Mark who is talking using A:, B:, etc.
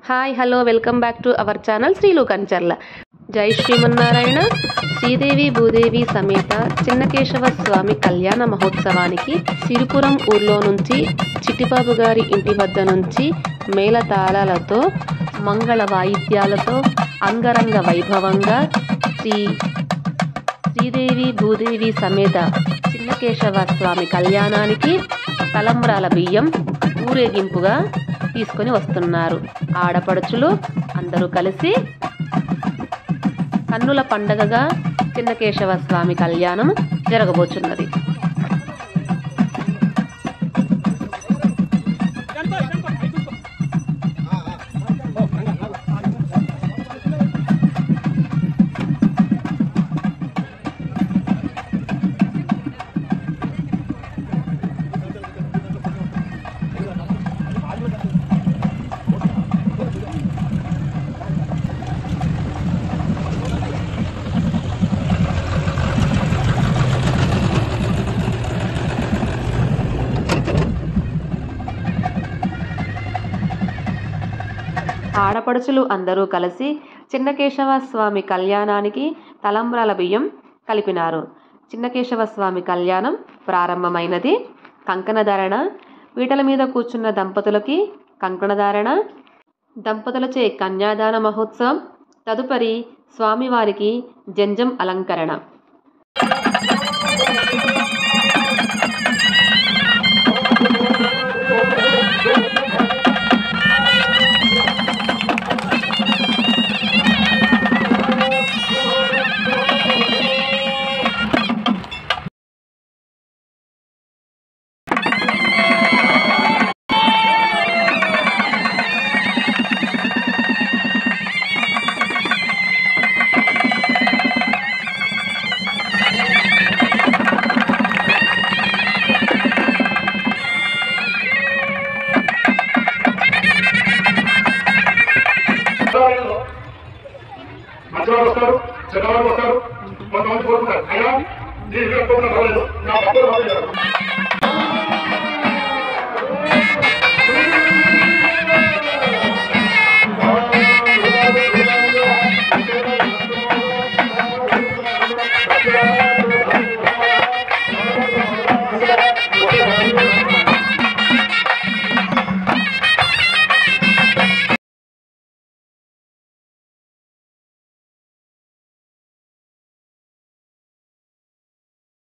A: Hi hello welcome back to our channel Srilu Kancharla. జై శ్రీమన్నారాయణ. శ్రీదేవి భూదేవి సమేత చిన్నకేశవ స్వామి కళ్యాణ మహోత్సవానికి సిరిపురం ఊర్లో నుంచి చిట్టిబాబు గారి ఇంటి వద్ద నుంచి మేళతాళాలతో మంగళ వాయిద్యాలతో అంగరంగ వైభవంగా శ్రీదేవి భూదేవి సమేత చిన్నకేశవ స్వామి కళ్యాణానికి తలంబ్రాల బియ్యం ఊరేగింపుగా తీసుకొని వస్తున్నారు. ఆడపడుచులు అందరూ కలిసి కన్నుల పండగగా చిన్నకేశవ స్వామి కళ్యాణం జరగబోచున్నది. ఆడపడుచులు అందరూ కలిసి చిన్నకేశవ స్వామి కళ్యాణానికి తలంబ్రాల బియ్యం కలిపినారు. చిన్నకేశవ స్వామి కళ్యాణం ప్రారంభమైనది. కంకణధారణ, పీటల మీద కూర్చున్న దంపతులకి కంకణధారణ, దంపతులచే కన్యాదాన మహోత్సవం, తదుపరి స్వామివారికి జంజం అలంకరణ.